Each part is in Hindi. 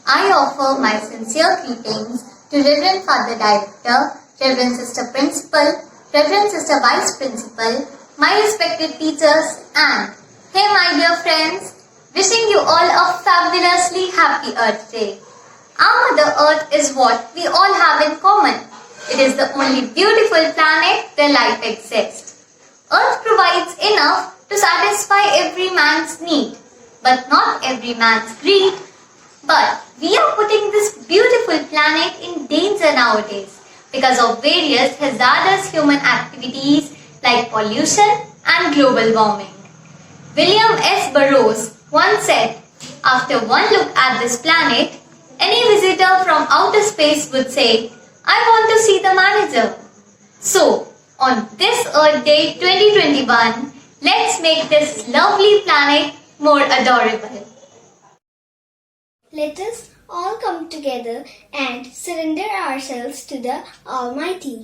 I offer my sincere greetings to Reverend Father Director, Reverend Sister Principal, Reverend Sister Vice Principal, my respected teachers, and hey my dear friends, wishing you all a fabulously happy Earth Day. Our Mother Earth is what we all have in common. It is the only beautiful planet where life exists. Earth provides enough to satisfy every man's need, but not every man's greed. But we are putting this beautiful planet in danger nowadays because of various hazardous human activities like pollution and global warming. William S. Burroughs once said, "After one look at this planet, any visitor from outer space would say, 'I want to see the manager.'" So, on this Earth Day 2021, let's make this lovely planet more adorable. Let us all come together and surrender ourselves to the Almighty.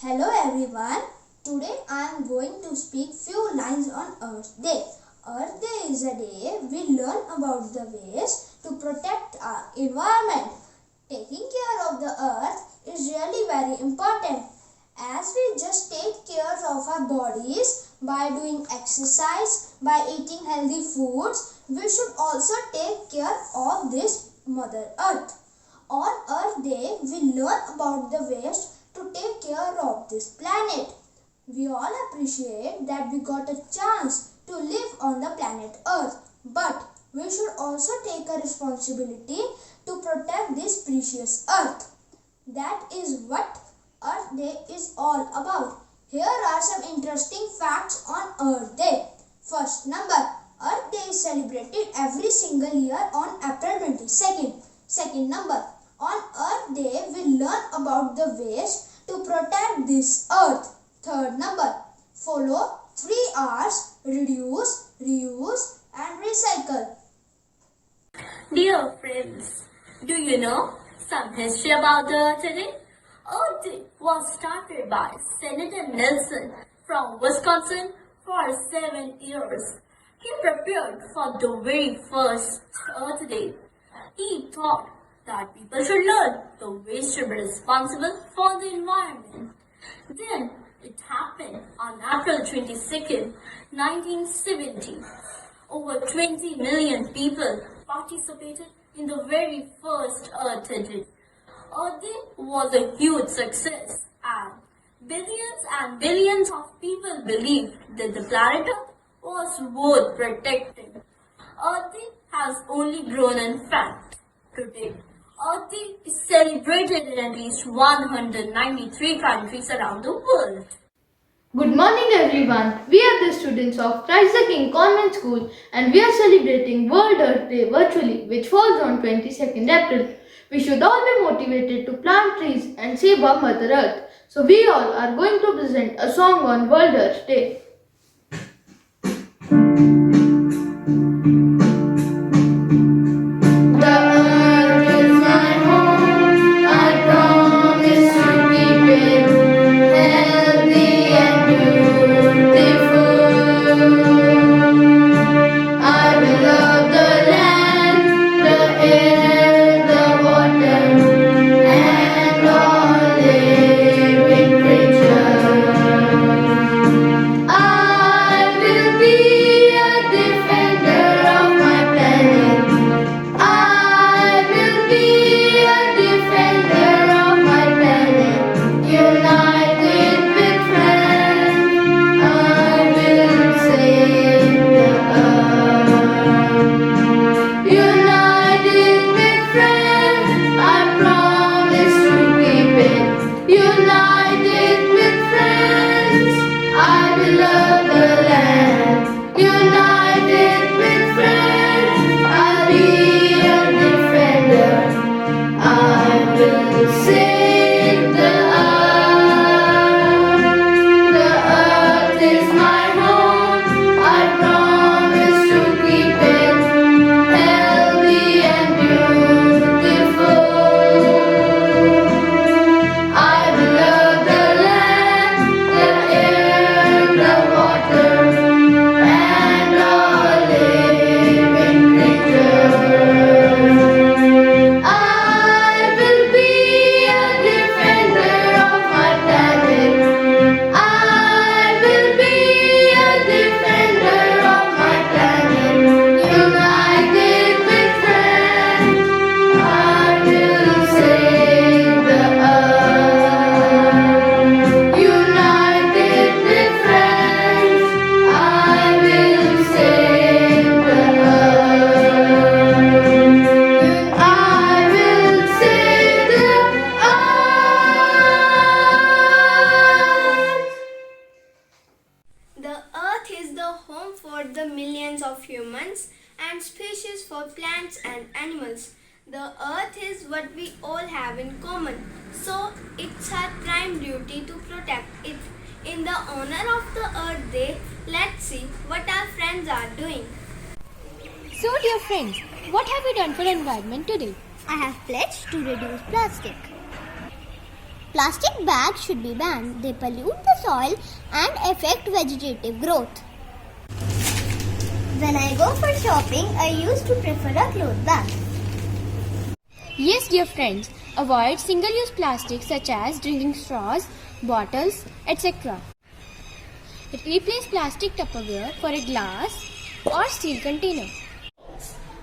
Hello everyone. Today I am going to speak few lines on Earth Day. Earth Day is a day we learn about the ways to protect our environment. Taking care of the earth is really very important. As we just take care of our bodies, by doing exercise, by eating healthy foods, we should also take care of this Mother Earth. On Earth Day, we learn about the ways to take care of this planet. We all appreciate that we got a chance to live on the planet Earth, but we should also take a responsibility to protect this precious Earth. That is what Earth Day is all about. Here are some interesting facts on Earth Day. First number, Earth Day is celebrated every single year on April 22nd. Second number, on Earth Day we learn about the ways to protect this Earth. Third number, follow 3 R's: reduce, reuse and recycle. Dear friends, do you know some history about the Earth Day? Earth Day was started by Senator Nelson from Wisconsin for 7 years. He prepared for the very first Earth Day. He thought that people should learn the ways to be responsible for the environment. Then it happened on April 22nd, 1970. Over 20 million people participated in the very first Earth Day. Earth Day was a huge success and billions of people believed that the planet Earth was worth protecting. Earth Day has only grown in fact. Today, Earth Day is celebrated in at least 193 countries around the world. Good morning everyone. We are the students of Christ the King Convent School and we are celebrating World Earth Day virtually, which falls on 22nd April. We should all be motivated to plant trees and save our Mother Earth. So we all are going to present a song on World Earth Day. The millions of humans and species for plants and animals. The earth is what we all have in common, so it's our prime duty to protect it. In the honor of the Earth Day, let's see what our friends are doing. So dear friends, what have you done for the environment today? I have pledged to reduce plastic. Plastic bags should be banned. They pollute the soil and affect vegetative growth. When I go for shopping, I used to prefer a cloth bag. Yes, dear friends, avoid single-use plastics such as drinking straws, bottles, etc. Replace plastic Tupperware for a glass or steel container.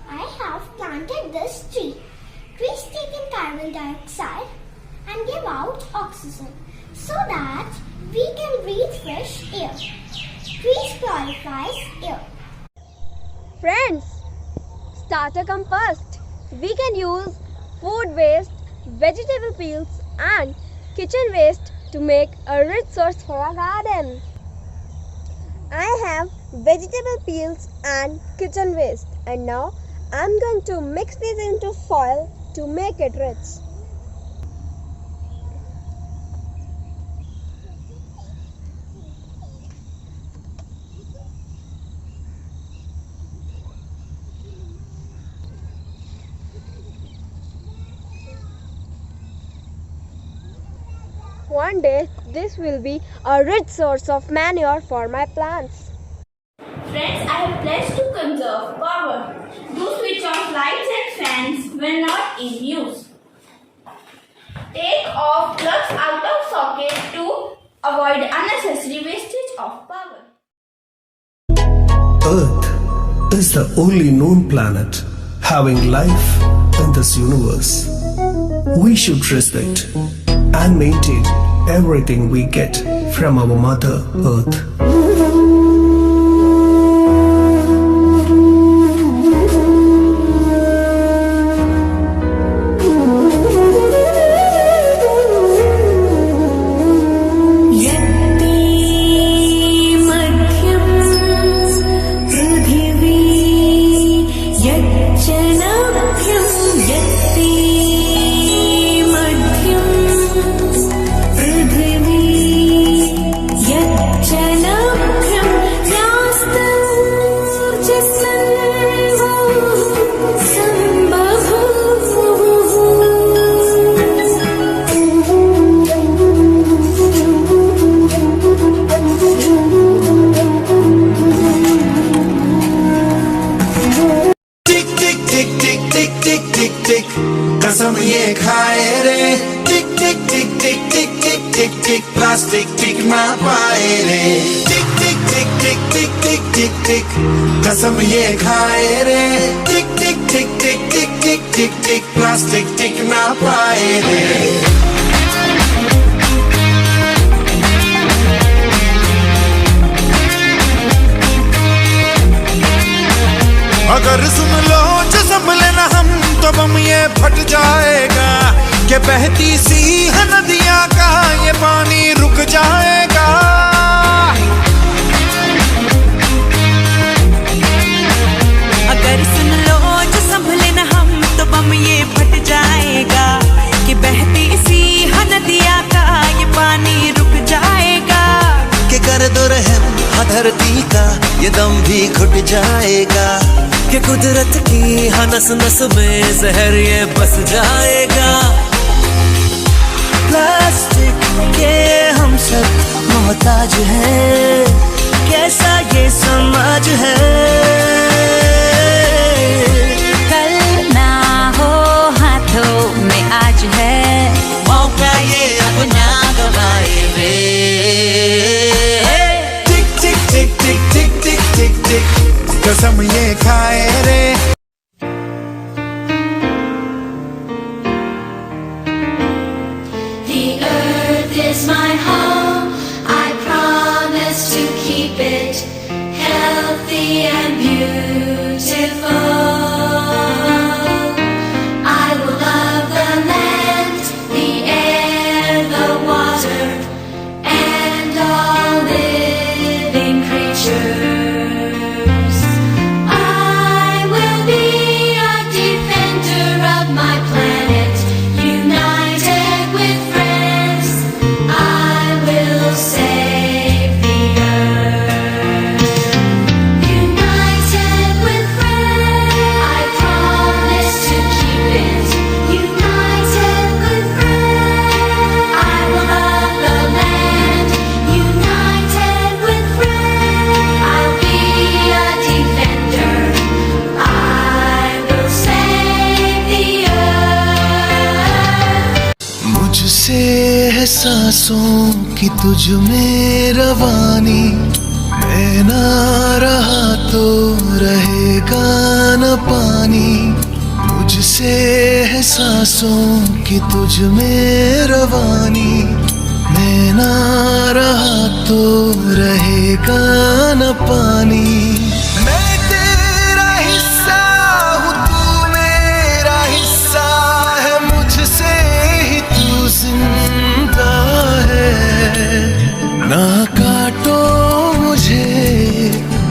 I have planted this tree. Trees take in carbon dioxide and give out oxygen so that we can breathe fresh air. Trees purifies air. Friends, start a compost. We can use food waste, vegetable peels and kitchen waste to make a rich source for our garden. I have vegetable peels and kitchen waste, and now I'm going to mix these into soil to make it rich. One day, this will be a rich source of manure for my plants. Friends, I have pledged to conserve power. Do switch off lights and fans when not in use. Take off plugs out of socket to avoid unnecessary wastage of power. Earth is the only known planet having life in this universe. We should respect and maintain everything we get from our Mother Earth. कसम ये खाए रे टिक टिक टिक टिक टिक टिक टिक टिक प्लास्टिक टिक ना पाए रे टिक टिक टिक टिक टिक टिक टिक टिक कसम ये खाए रे टिक टिक टिक टिक टिक टिक टिक टिक प्लास्टिक टिक ना पाए रे। अगर सुन लो जो संभले ना हम तो बम ये फट जाएगा कि बहती सी है नदियाँ का ये पानी रुक जाएगा। अगर सुन लो जो संभले ना हम तो बम ये फट जाएगा कि बहती सी है नदियाँ का ये पानी रुक जाएगा। कि कर दो रहम धरती का ये दम भी घुट जाएगा कि कुदरत की नस नस में जहर ये बस जाएगा। प्लास्टिक के हम सब मोहताज हैं कैसा ये समाज है। कल ना हो हाथों में आज है मौका ये अब ना गवाए रे। टिक टिक टिक टिक टिक टिक टिक टिक कसम ये खाए रे। The earth is my home. I promise to keep it healthy and beautiful. I will love the land, the air, the water, and all living creatures. सांसों की तुझ में रवानी मैं ना रहा तो रहेगा न पानी, तुझसे है सांसों की तुझ में रवानी। मैं ना रहा तो रहेगा न पानी, मैं तेरा हिस्सा हूँ, तू मेरा हिस्सा है, मुझसे ही तू जिंदा है। ना काटो मुझे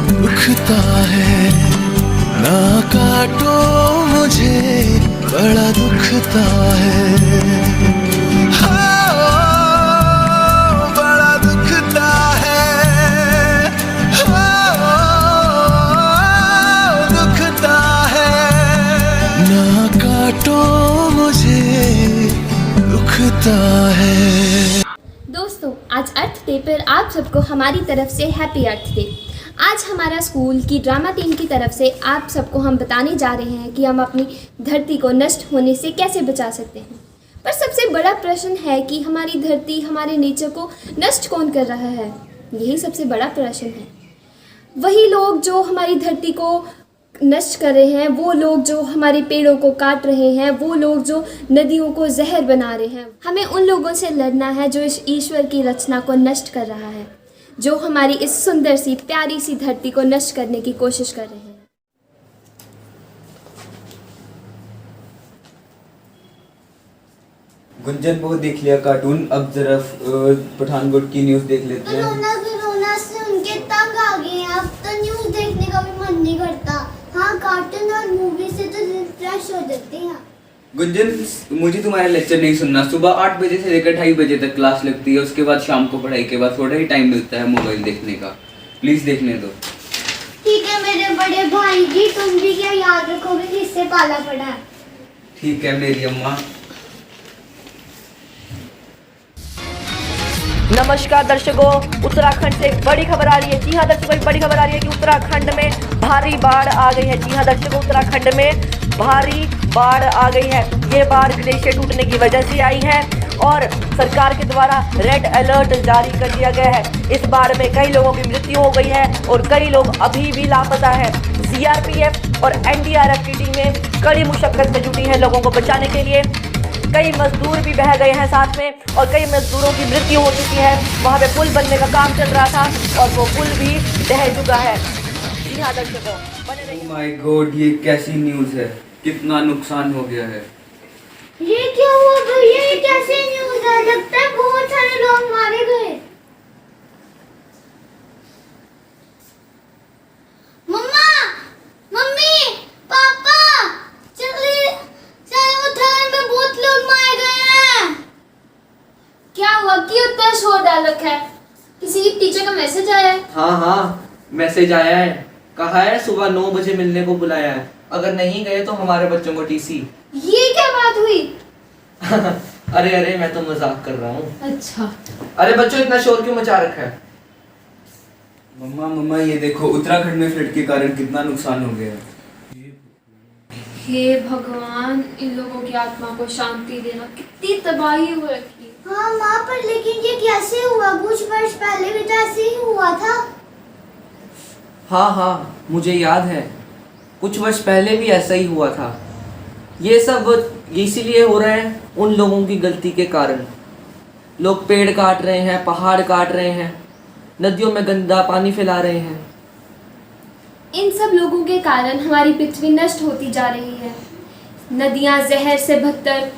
दुखता है, ना काटो मुझे बड़ा दुखता है। हाँ, बड़ा दुखता है, हाँ, दुखता है। ना काटो मुझे दुखता है। दोस्तों, आज अर्थ डे पर आप सबको हमारी तरफ से हैप्पी अर्थ डे। आज हमारा स्कूल की ड्रामा टीम की तरफ से आप सबको हम बताने जा रहे हैं कि हम अपनी धरती को नष्ट होने से कैसे बचा सकते हैं। पर सबसे बड़ा प्रश्न है कि हमारी धरती, हमारे नेचर को नष्ट कौन कर रहा है? यही सबसे बड़ा प्रश्न है। वही लोग जो हमारी धरती को नष्ट कर रहे हैं, वो लोग जो हमारे पेड़ों को काट रहे हैं, वो लोग जो नदियों को जहर बना रहे हैं। हमें उन लोगों से लड़ना है जो इस ईश्वर की रचना को नष्ट कर रहा है, जो हमारी इस सुंदर सी प्यारी सी धरती को नष्ट करने की कोशिश कर रहे हैं। गुंजन बहुत देख लिया कार्टून, अब जरा पठानकोट की न्यूज़ देख लेते हैं। कोरोना से उनके तंग आ गए हैं, अब तो न्यूज़ देखने का भी मन नहीं करता। हाँ, कार्टून और मूवी से तो फ्रेश हो जाते हैं। गुंजन, मुझे तुम्हारा लेक्चर नहीं सुनना। सुबह 8 बजे से लेकर 2:30 बजे तक क्लास लगती है, उसके बाद शाम को पढ़ाई के बाद थोड़ा ही टाइम मिलता है मोबाइल देखने का। प्लीज़ देखने दो। ठीक है मेरे बड़े भाई जी, तुम भी क्या याद रखोगे किससे पाला पड़ा है? ठीक है मेरी अम्मा। नमस्कार दर्शकों, उत्तराखंड से एक बड़ी खबर आ रही है। जी हाँ दर्शकों, एक बड़ी खबर आ रही है कि उत्तराखंड में भारी बाढ़ आ गई है। जी हाँ दर्शकों, उत्तराखंड में भारी बाढ़ आ गई है। ये बाढ़ ग्लेशियर टूटने की वजह से आई है और सरकार के द्वारा रेड अलर्ट जारी कर दिया गया है। इस बाढ़ में कई लोगों की मृत्यु हो गई है और कई लोग अभी भी लापता है। सीआरपीएफ और एनडीआरएफ की टीमें कड़ी मुशक्कत में जुटी है लोगों को बचाने के लिए। कई मजदूर भी बह गए हैं साथ में और कई मजदूरों की मृत्यु हो चुकी है। वहाँ पे पुल बनने का काम चल रहा था और वो पुल भी ढह चुका है। जी हाँ दर्शकों, बने रहिए। माय गॉड, ये कैसी न्यूज़ है, कितना नुकसान हो गया है। ये क्या हुआ भैया, ये कैसे न्यूज़ है? लगता है बहुत सारे लोग मारे गए। मम्मा, मम्मी, पापा, चलिए उत्तराखंड में बहुत लोग मारे गए हैं। क्या हुआ कि उतना शोर डाल रखा है? किसी की टीचर का मैसेज आया है? हाँ, मैसेज आया है। कहा है सुबह 9 बजे मिलने को बुलाया है, अगर नहीं गए तो हमारे बच्चों को टीसी। ये क्या बात हुई? अरे मैं तो मजाक कर रहा हूँ। अच्छा। अरे बच्चों, इतना शोर क्यों मचा रखा है? मम्मा ये देखो, उत्तराखंड में फ्लड के कारण कितना नुकसान हो गया है। हे भगवान, इन लोगों की आत्मा को शांति देना। कितनी तबाही हो रखी। हाँ माँ, पर लेकिन ये कैसे हुआ? कुछ वर्ष पहले भी तो ऐसे ही हुआ था। हाँ, मुझे याद है, कुछ वर्ष पहले भी ऐसा ही हुआ था। ये सब इसीलिए हो रहा है उन लोगों की गलती के कारण। लोग पेड़ काट रहे हैं, पहाड़ काट रहे हैं, नदियों में गंदा पानी फैला रहे हैं। इन सब लोगों के कारण हमारी पृथ्वी नष्ट होती जा रही है। नदियाँ जहर से बदतर,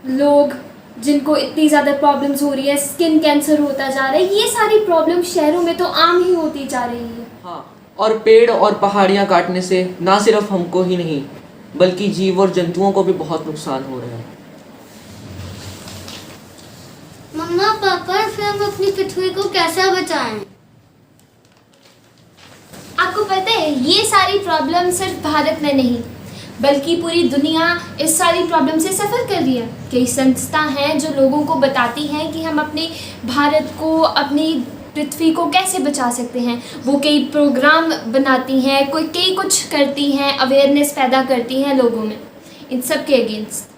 लोग जिनको इतनी ज़्यादा प्रॉब्लम्स हो रही है, स्किन कैंसर होता जा रहा है, ये सारी प्रॉब्लम शहरों में तो आम ही होती जा रही है। हाँ, और पेड़ और पहाड़ियाँ काटने से ना सिर्फ हमको ही नहीं बल्कि जीव और जंतुओं को भी बहुत नुकसान हो रहा है। मम्मा पापा, फिर हम अपनी पृथ्वी को कैसे बचाएं? आपको पता है, ये सारी प्रॉब्लम सिर्फ भारत में नहीं बल्कि पूरी दुनिया इस सारी प्रॉब्लम से सफ़र कर रही है। कई संस्था हैं जो लोगों को बताती हैं कि हम अपने भारत को, अपनी पृथ्वी को कैसे बचा सकते हैं। वो कई प्रोग्राम बनाती हैं, कई कुछ करती हैं, अवेयरनेस पैदा करती हैं लोगों में इन सब के अगेंस्ट।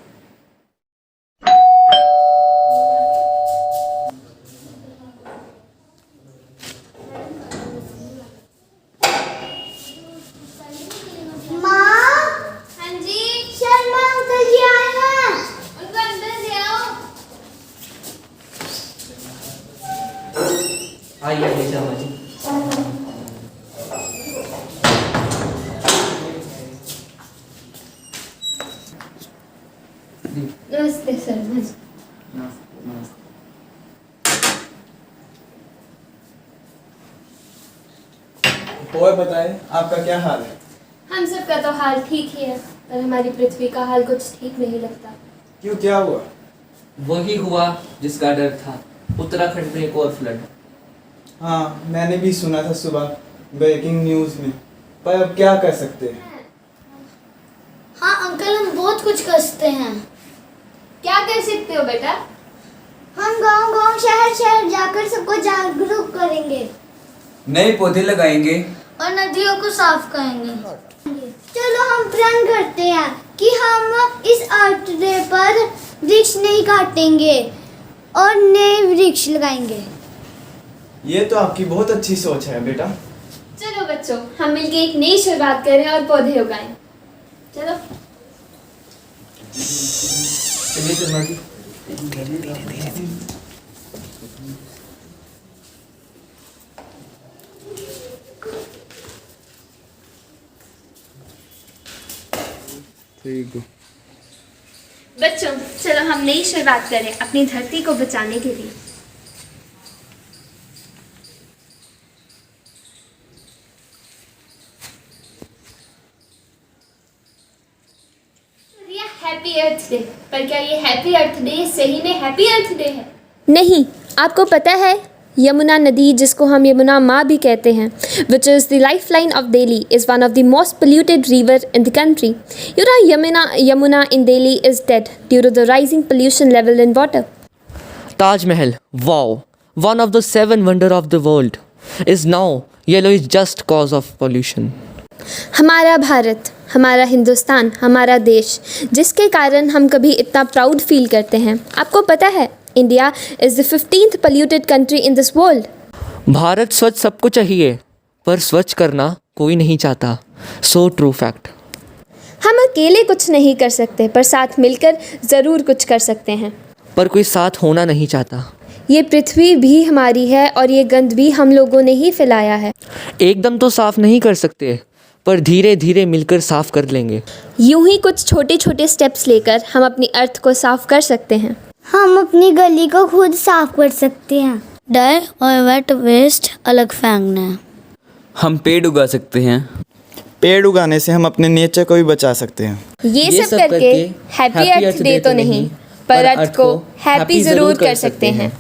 दी। नमस्ते सर। और बताएं आपका क्या हाल है? हम सबका तो हाल ठीक ही है, पर हमारी पृथ्वी का हाल कुछ ठीक नहीं लगता। क्यों, क्या हुआ? वही हुआ जिसका डर था, उत्तराखंड में एक और फ्लड। हाँ, मैंने भी सुना था सुबह ब्रेकिंग न्यूज़ में, पर अब क्या कर सकते हैं? हाँ अंकल, हम बहुत कुछ कर सकते हैं। क्या कर सकते हो बेटा? हम गांव गांव शहर शहर जाकर सबको जागरूक करेंगे नए पौधे लगाएंगे और नदियों को साफ करेंगे। चलो हम प्रण करते हैं कि हम इस अर्थ डे पर वृक्ष नहीं काटेंगे और नए वृक्ष लगाएंगे। ये तो आपकी बहुत अच्छी सोच है बेटा। चलो बच्चों, हम मिलकर एक नई शुरुआत करें और पौधे उगाएं। चलो। चलिए शर्मा जी। बच्चों, चलो हम नई शुरुआत करें अपनी धरती को बचाने के लिए। हैप्पी अर्थ डे, पर क्या ये हैप्पी अर्थ डे सही में हैप्पी अर्थ डे है? नहीं, आपको पता है यमुना नदी, जिसको हम यमुना माँ भी कहते हैं, which is the life line of Delhi, is one of the most polluted river in the country. You know Yamuna in Delhi is dead due to the rising pollution level in water. Taj Mahal, wow, one of the 7 wonder of the world, is now yellow is just cause of pollution. हमारा भारत, हमारा हिंदुस्तान, हमारा देश, जिसके कारण हम कभी इतना प्राउड फील करते हैं। आपको पता है India is the 15th polluted country in this world। Bharat स्वच्छ सबको चाहिए, पर स्वच्छ करना कोई नहीं चाहता। So true fact. हम अकेले कुछ नहीं कर सकते, पर साथ मिलकर ज़रूर कुछ कर सकते हैं। पर कोई साथ होना नहीं चाहता। ये पृथ्वी भी हमारी है और ये गंद भी हम लोगों ने ही फैलाया है। एकदम तो साफ नहीं कर सकते, पर धीरे धीरे मिलकर साफ कर लेंगे। यूं ही कुछ छोटे छोटे स्टेप्स लेकर हम अपनी अर्थ को साफ कर सकते हैं। हम अपनी गली को खुद साफ कर सकते हैं। डर और वेट वेस्ट अलग फेंकना है। हम पेड़ उगा सकते हैं। पेड़ उगाने से हम अपने नेचर को भी बचा सकते हैं। ये सब करके हैप्पी अर्थ डे तो नहीं, पर अर्थ को हैप्पी ज़रूर कर सकते हैं।